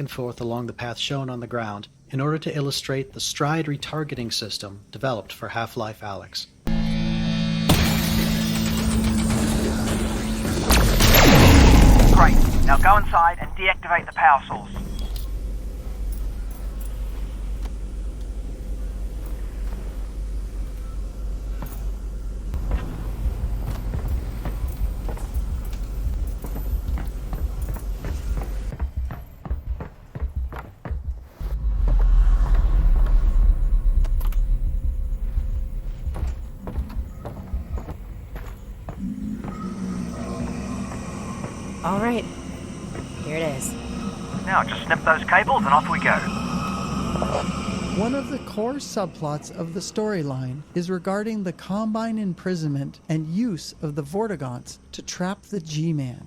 and forth along the path shown on the ground in order to illustrate the stride retargeting system developed for Half Life Alyx. Great. Now go inside and deactivate the power source. All right, here it is. Now just snip those cables and off we go. One of the core subplots of the storyline is regarding the Combine imprisonment and use of the Vortigaunts to trap the G-Man.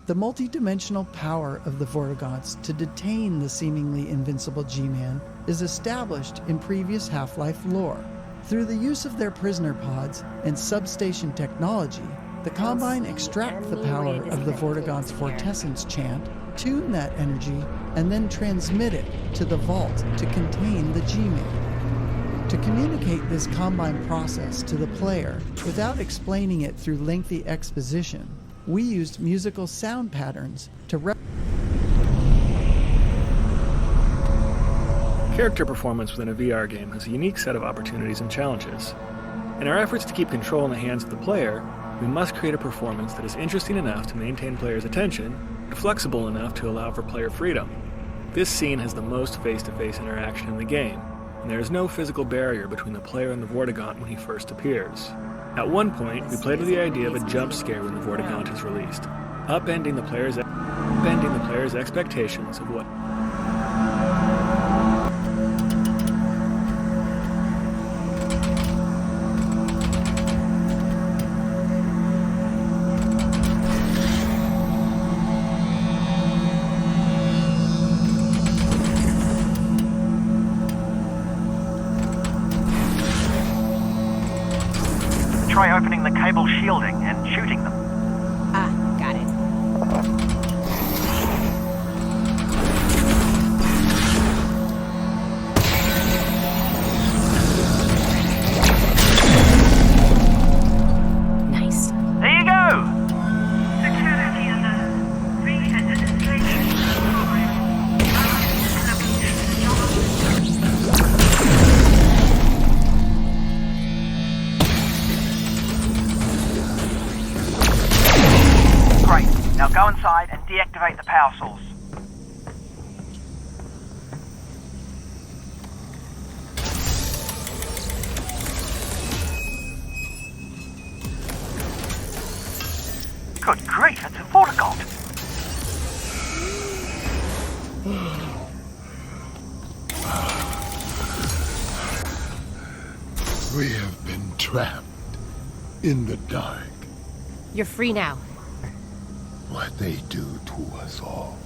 The multi-dimensional power of the Vortigaunts to detain the seemingly invincible G-Man is established in previous Half-Life lore. Through the use of their prisoner pods and substation technology, the Combine extract the power of the Vortigaunts' Vortessence chant, tune that energy, and then transmit it to the vault to contain the G-Man. To communicate this Combine process to the player without explaining it through lengthy exposition, we used musical sound patterns to Character performance within a VR game has a unique set of opportunities and challenges. In our efforts to keep control in the hands of the player, we must create a performance that is interesting enough to maintain players' attention and flexible enough to allow for player freedom. This scene has the most face-to-face interaction in the game, and there is no physical barrier between the player and the Vortigaunt when he first appears. At one point, we played with the idea of a jump scare when the Vortigaunt is released, upending the player's expectations of what Try opening the cable shielding and shooting them. Ah, got it. Nice. There you go! Security alert. Re-administration Great. Now go inside and deactivate the power source. Good grief, it's a Vortigaunt. We have been trapped in the dark. You're free now. What they do to us all.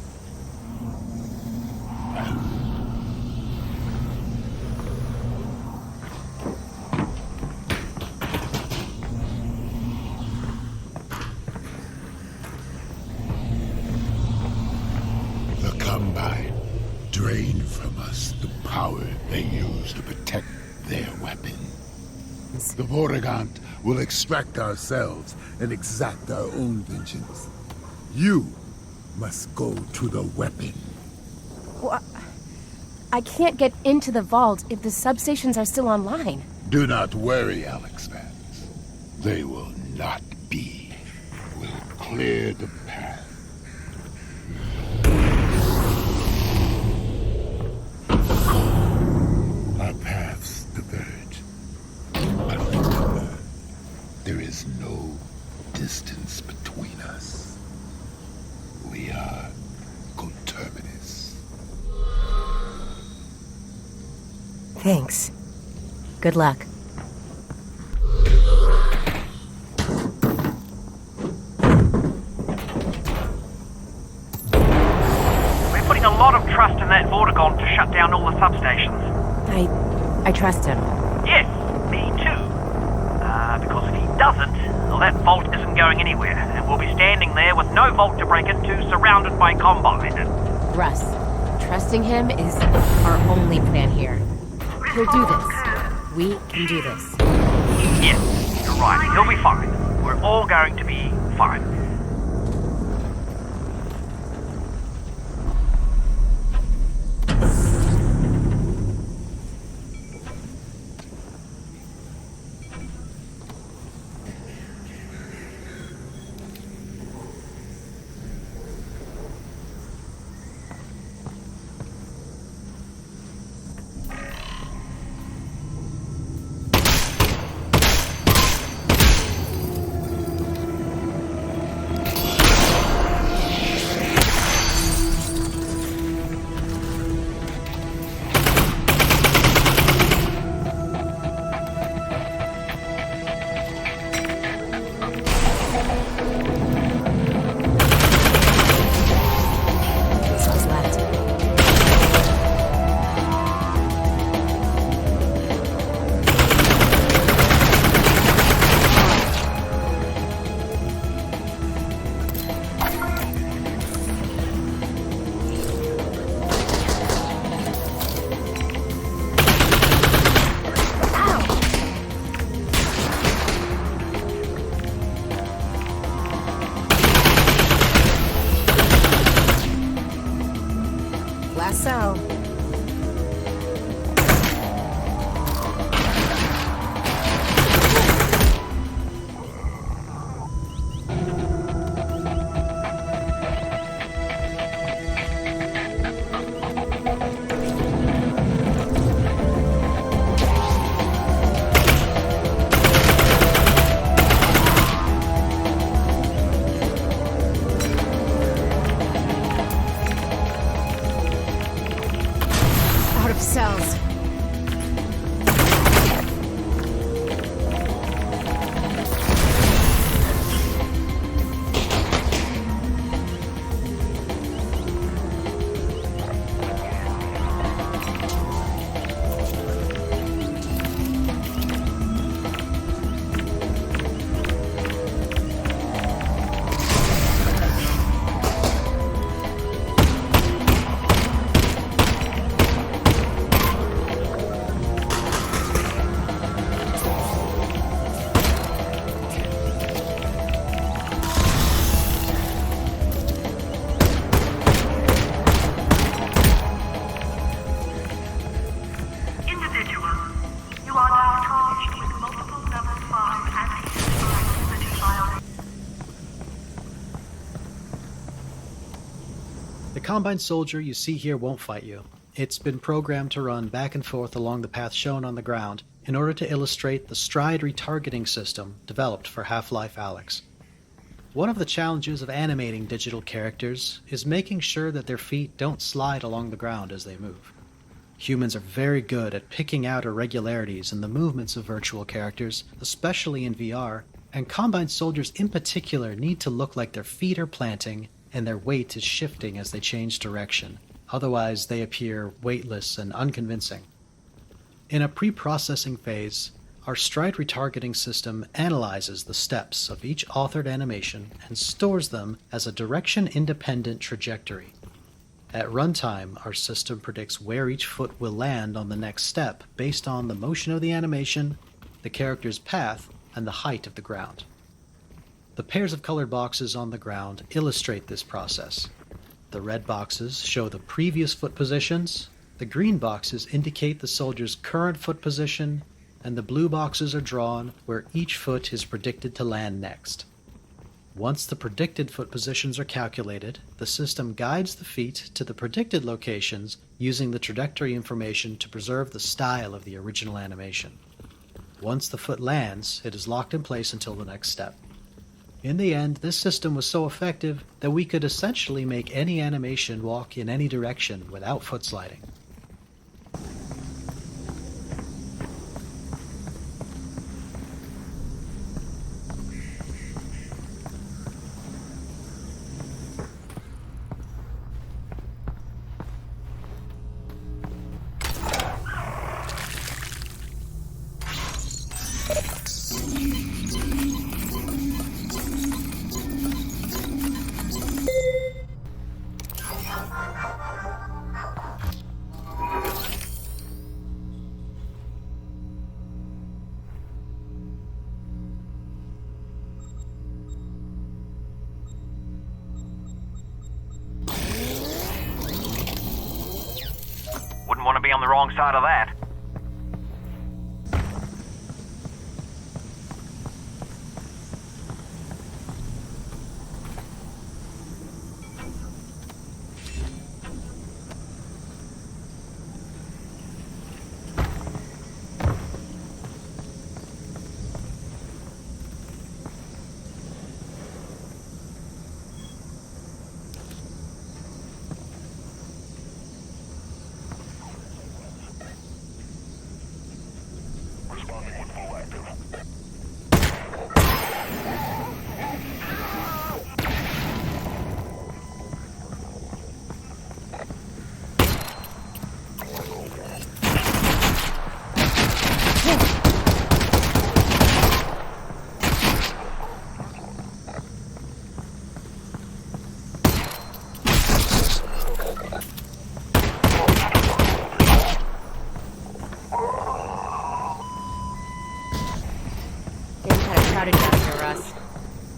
The Combine drain from us the power they use to protect their weapons. The Vortigaunt will extract ourselves and exact our own vengeance. You must go to the weapon. Well, I can't get into the vault if the substations are still online. Do not worry, Alyx fans. They will not be. We'll clear the path. Our paths diverge. But remember, there is no distance between us. We are coterminous. Thanks. Good luck. We're putting a lot of trust in that Vortigaunt to shut down all the substations. I trust him. Yes, me too. Because if he doesn't, well, that vault isn't going anywhere, and we'll be standing there with no vault to break into, surrounded by Combine. Russ, Trusting him is our only plan here. He'll do this. We can do this. Yes, you're right. He'll be fine. We're all going to be fine. What's left? Lasso. Out of cells. Individual, you are now charged with multiple level 5 anti-suicide violations. The Combine soldier you see here won't fight you. It's been programmed to run back and forth along the path shown on the ground in order to illustrate the stride retargeting system developed for Half Life Alyx. One of the challenges of animating digital characters is making sure that their feet don't slide along the ground as they move. Humans are very good at picking out irregularities in the movements of virtual characters, especially in VR, and Combine soldiers in particular need to look like their feet are planting and their weight is shifting as they change direction. Otherwise, they appear weightless and unconvincing. In a pre-processing phase, our stride retargeting system analyzes the steps of each authored animation and stores them as a direction-independent trajectory. At runtime, our system predicts where each foot will land on the next step based on the motion of the animation, the character's path, and the height of the ground. The pairs of colored boxes on the ground illustrate this process. The red boxes show the previous foot positions, the green boxes indicate the soldier's current foot position, and the blue boxes are drawn where each foot is predicted to land next. Once the predicted foot positions are calculated, the system guides the feet to the predicted locations using the trajectory information to preserve the style of the original animation. Once the foot lands, it is locked in place until the next step. In the end, this system was so effective that we could essentially make any animation walk in any direction without foot sliding. be on the wrong side of that.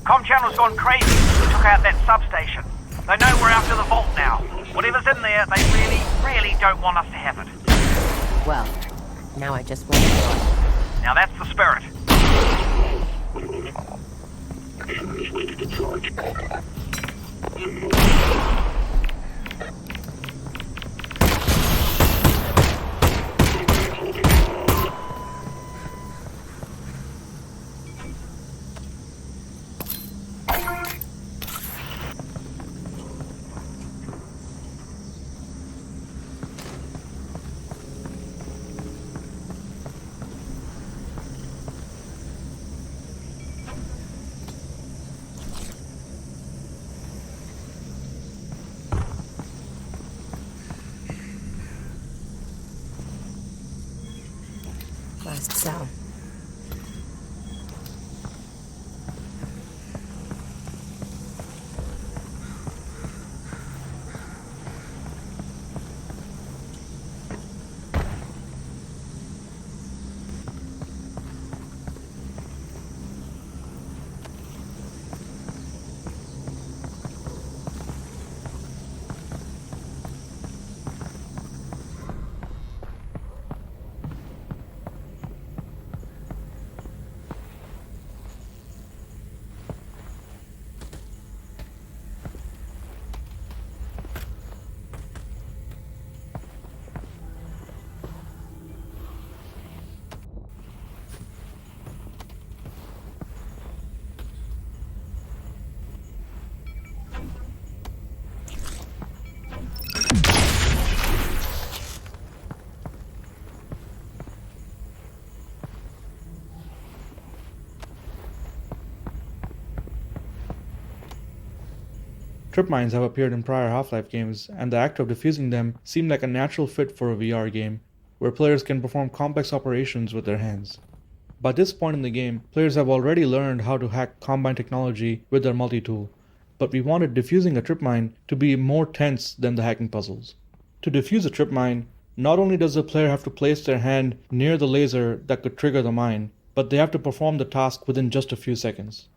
Comm channel's gone crazy. We took out that substation. They know we're after the vault now. Whatever's in there, they really don't want us to have it. Well, now I just want to. Now that's the spirit. Last cell. Trip mines have appeared in prior Half-Life games, and the act of defusing them seemed like a natural fit for a VR game, where players can perform complex operations with their hands. By this point in the game, players have already learned how to hack Combine technology with their multi-tool, but we wanted defusing a trip mine to be more tense than the hacking puzzles. To defuse a trip mine, not only does the player have to place their hand near the laser that could trigger the mine, but they have to perform the task within just a few seconds.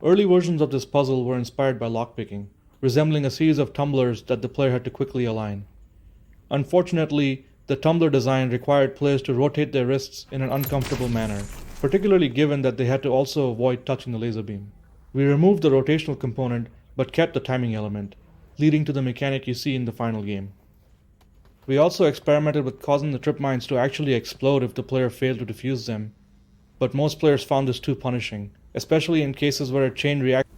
Early versions of this puzzle were inspired by lockpicking, resembling a series of tumblers that the player had to quickly align. Unfortunately, the tumbler design required players to rotate their wrists in an uncomfortable manner, particularly given that they had to also avoid touching the laser beam. We removed the rotational component, but kept the timing element, leading to the mechanic you see in the final game. We also experimented with causing the trip mines to actually explode if the player failed to defuse them, but most players found this too punishing, especially in cases where a chain reaction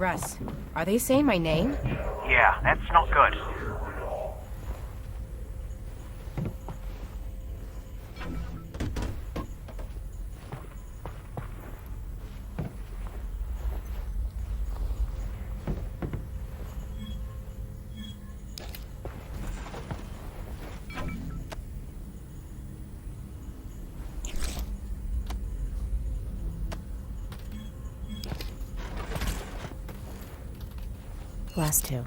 Russ, are they saying my name? Yeah, that's not good. Last two.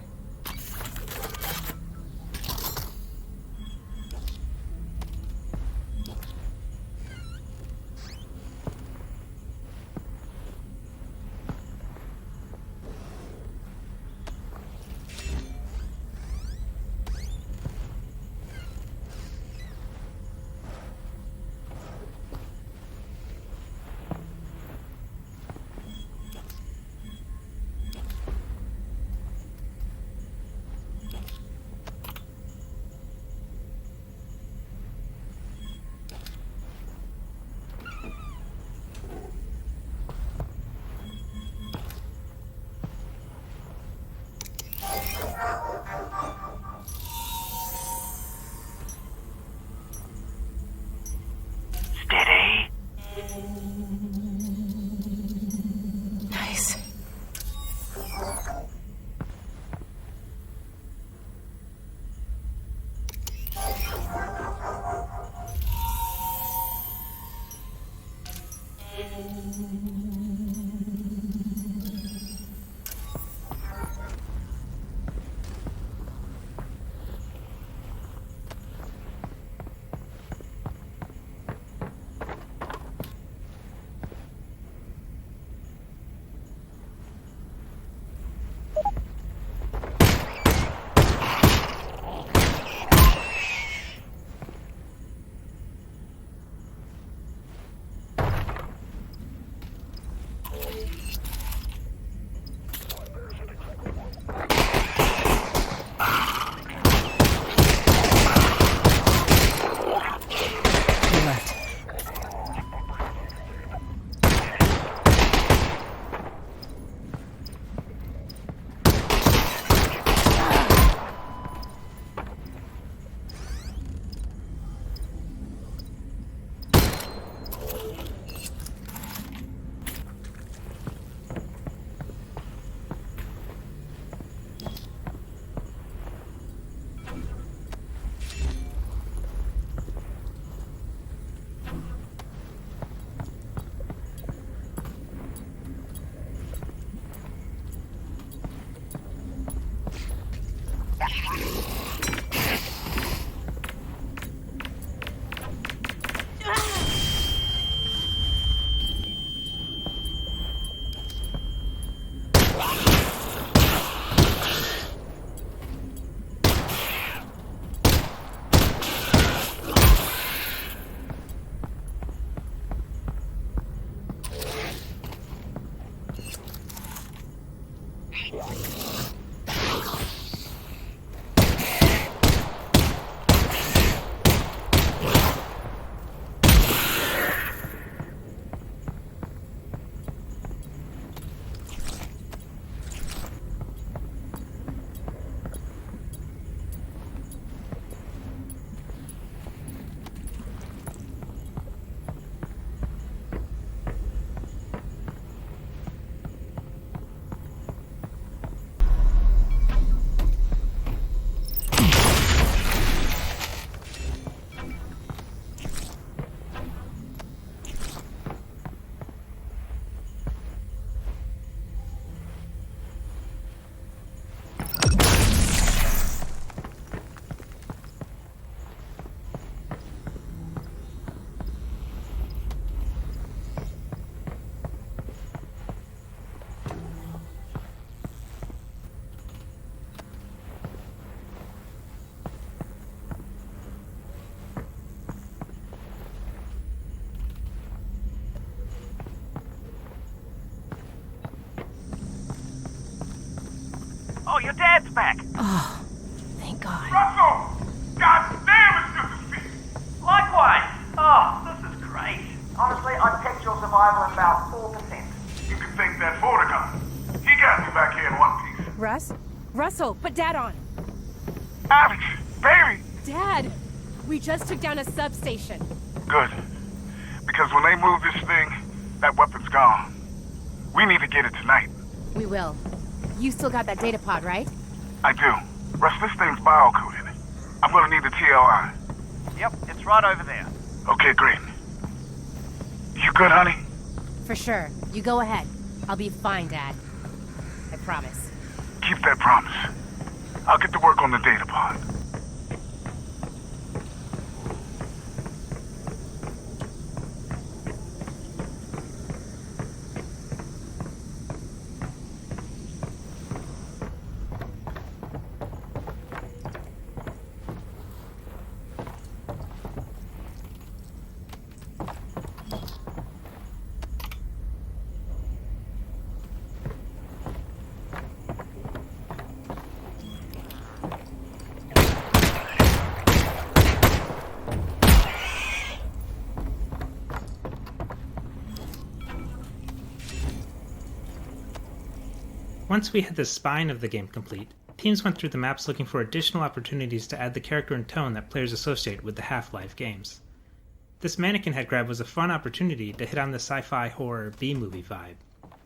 Steady. Nice. Oh, your dad's back. Oh, thank God. Russell! God damn, it's good to speak! Likewise. Oh, this is great. Honestly, I'd pegged your survival at about 4%. You can thank that Vortigern. He got me back Russ? Russell, put Dad on. Alex, baby! Dad! We just took down a substation. Good. Because when they move this thing, that weapon's gone. We need to get it tonight. We will. You still got that data pod, right? I do. Russ, this thing's bio-coded. I'm gonna need the TLI. Yep, it's right over there. Okay, great. You good, honey? For sure. You go ahead. I'll be fine, Dad. I promise. Keep that promise. I'll get to work on the data pod. Once we had the spine of the game complete, teams went through the maps looking for additional opportunities to add the character and tone that players associate with the Half-Life games. This mannequin head grab was a fun opportunity to hit on the sci-fi horror B-movie vibe.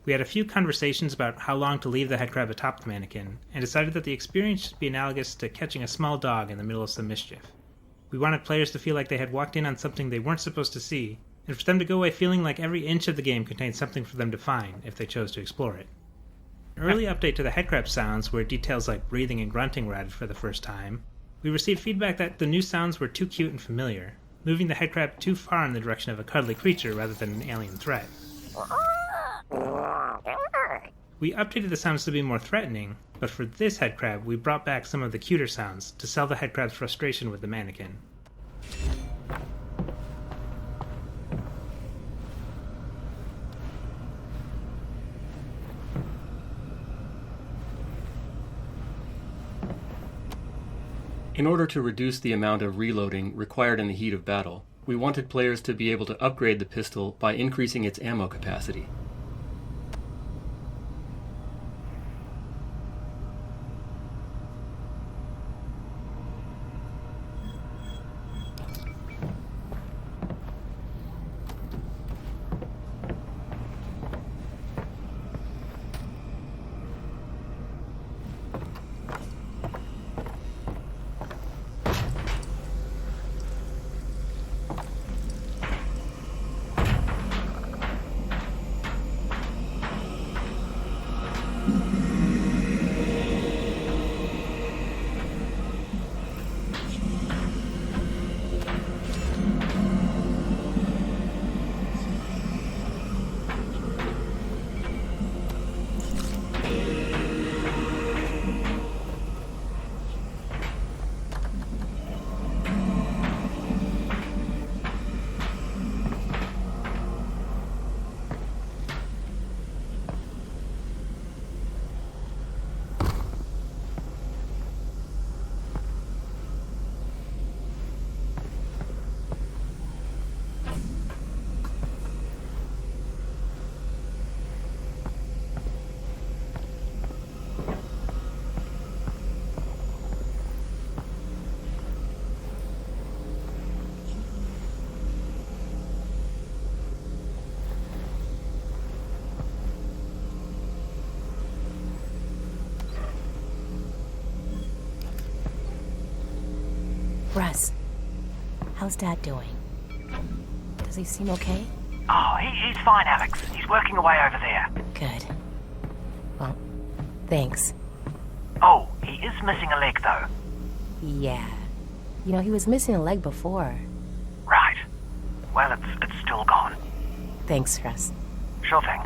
We had a few conversations about how long to leave the head crab atop the mannequin, and decided that the experience should be analogous to catching a small dog in the middle of some mischief. We wanted players to feel like they had walked in on something they weren't supposed to see, and for them to go away feeling like every inch of the game contained something for them to find if they chose to explore it. An early update to the headcrab sounds, where details like breathing and grunting were added for the first time, we received feedback that the new sounds were too cute and familiar, moving the headcrab too far in the direction of a cuddly creature rather than an alien threat. We updated the sounds to be more threatening, but for this headcrab we brought back some of the cuter sounds to sell the headcrab's frustration with the mannequin. In order to reduce the amount of reloading required in the heat of battle, we wanted players to be able to upgrade the pistol by increasing its ammo capacity. Russ, how's Dad doing? Does he seem okay? Oh, he's fine, Alex. He's working away over there. Good. Well, thanks. Oh, he is missing a leg, though. Yeah. You know, he was missing a leg before. Right. Well, it's still gone. Thanks, Russ. Sure thing.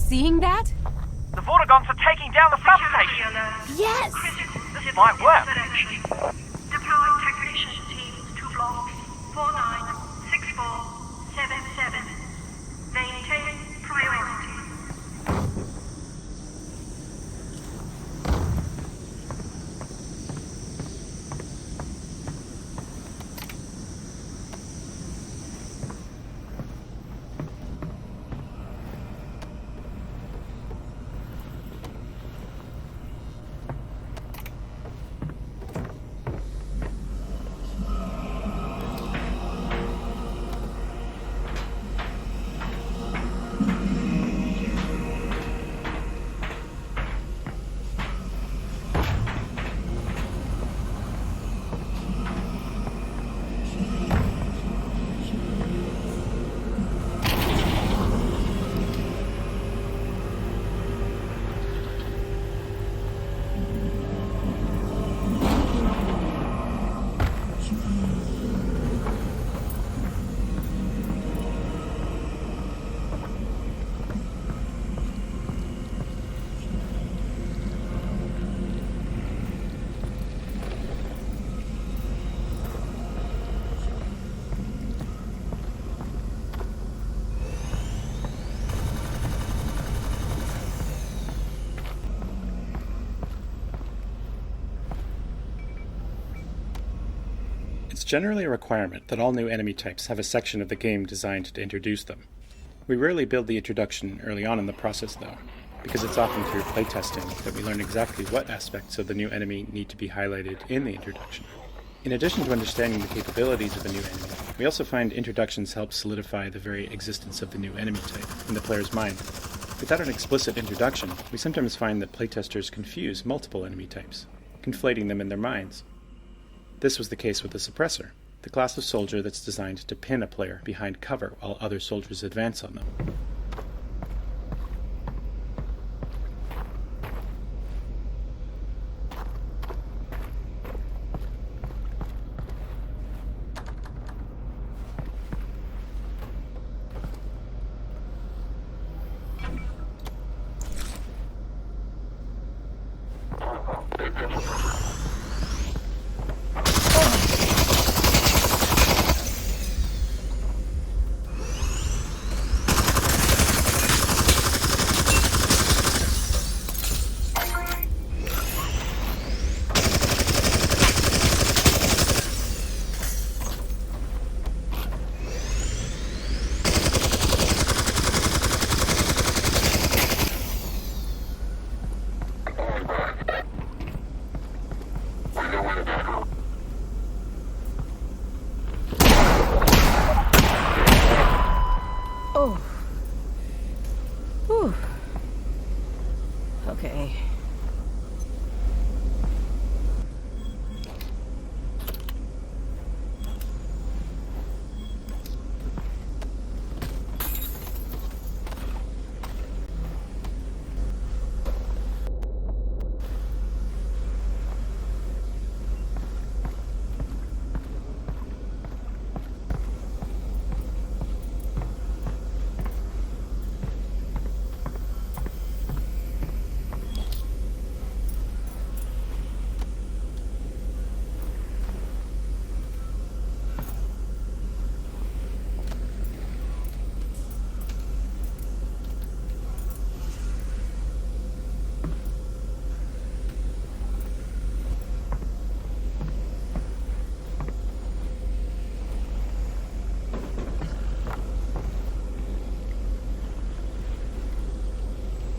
seeing that? The Vortigons are taking down the substation. Yes! This might work. Deploy technician teams to blocks 496477. Maintain priority. It's generally a requirement that all new enemy types have a section of the game designed to introduce them. We rarely build the introduction early on in the process though, because it's often through playtesting that we learn exactly what aspects of the new enemy need to be highlighted in the introduction. In addition to understanding the capabilities of a new enemy, we also find introductions help solidify the very existence of the new enemy type in the player's mind. Without an explicit introduction, we sometimes find that playtesters confuse multiple enemy types, conflating them in their minds. This was the case with the Suppressor, the class of soldier that's designed to pin a player behind cover while other soldiers advance on them. Okay.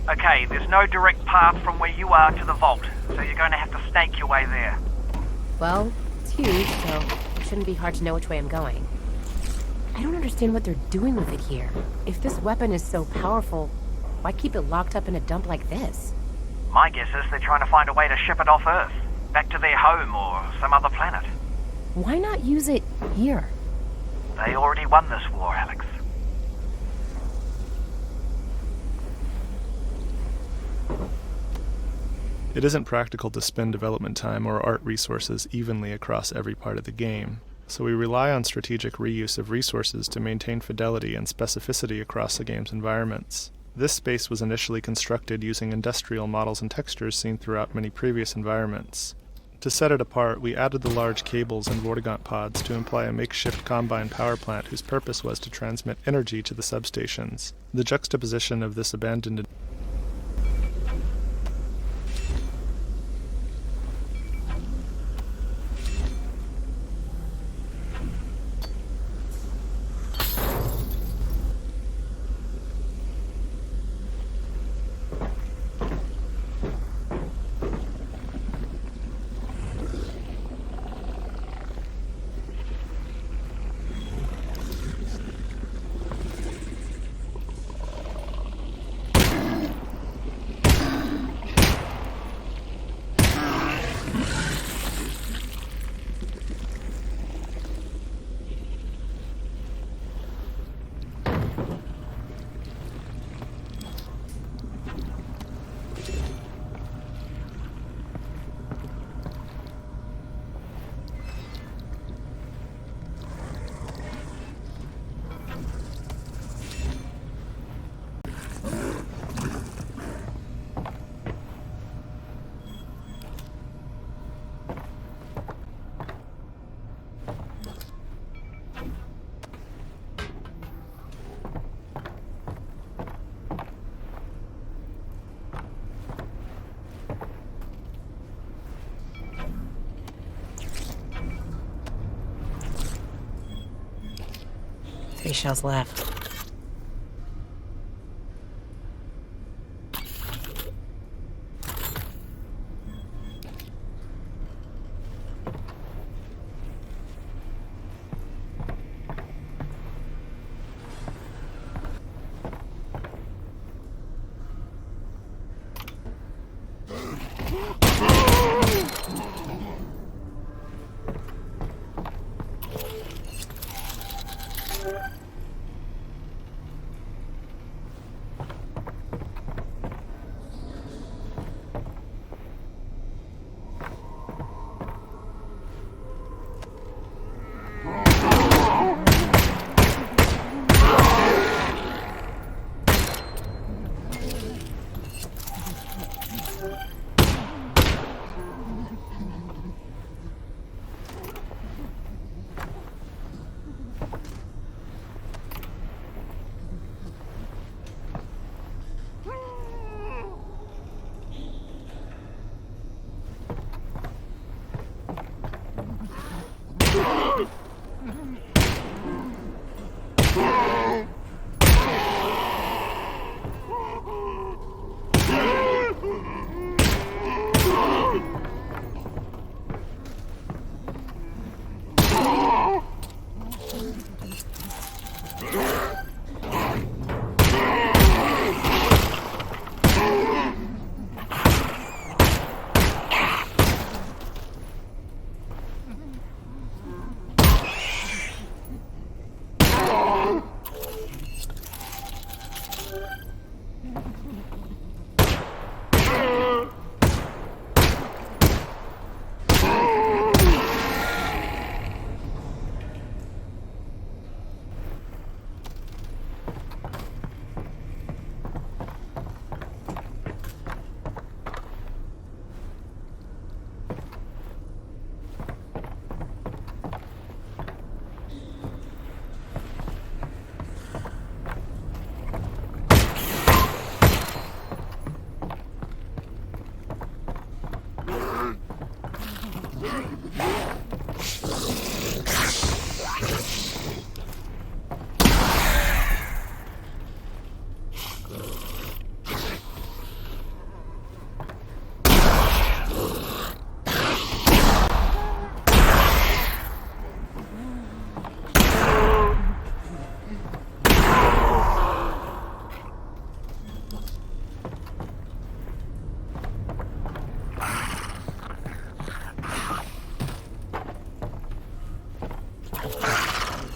Okay, there's no direct path from where you are to the vault, so you're going to have to snake your way there. Well, it's huge, so it shouldn't be hard to know which way I'm going. I don't understand what they're doing with it here. If this weapon is so powerful, why keep it locked up in a dump like this? My guess is they're trying to find a way to ship it off Earth, back to their home or some other planet. Why not use it here? They already won this war, Alyx. It isn't practical to spend development time or art resources evenly across every part of the game, so we rely on strategic reuse of resources to maintain fidelity and specificity across the game's environments. This space was initially constructed using industrial models and textures seen throughout many previous environments. To set it apart, we added the large cables and Vortigaunt pods to imply a makeshift combine power plant whose purpose was to transmit energy to the substations. The juxtaposition of this abandoned Three shells left.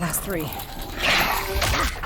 Last three.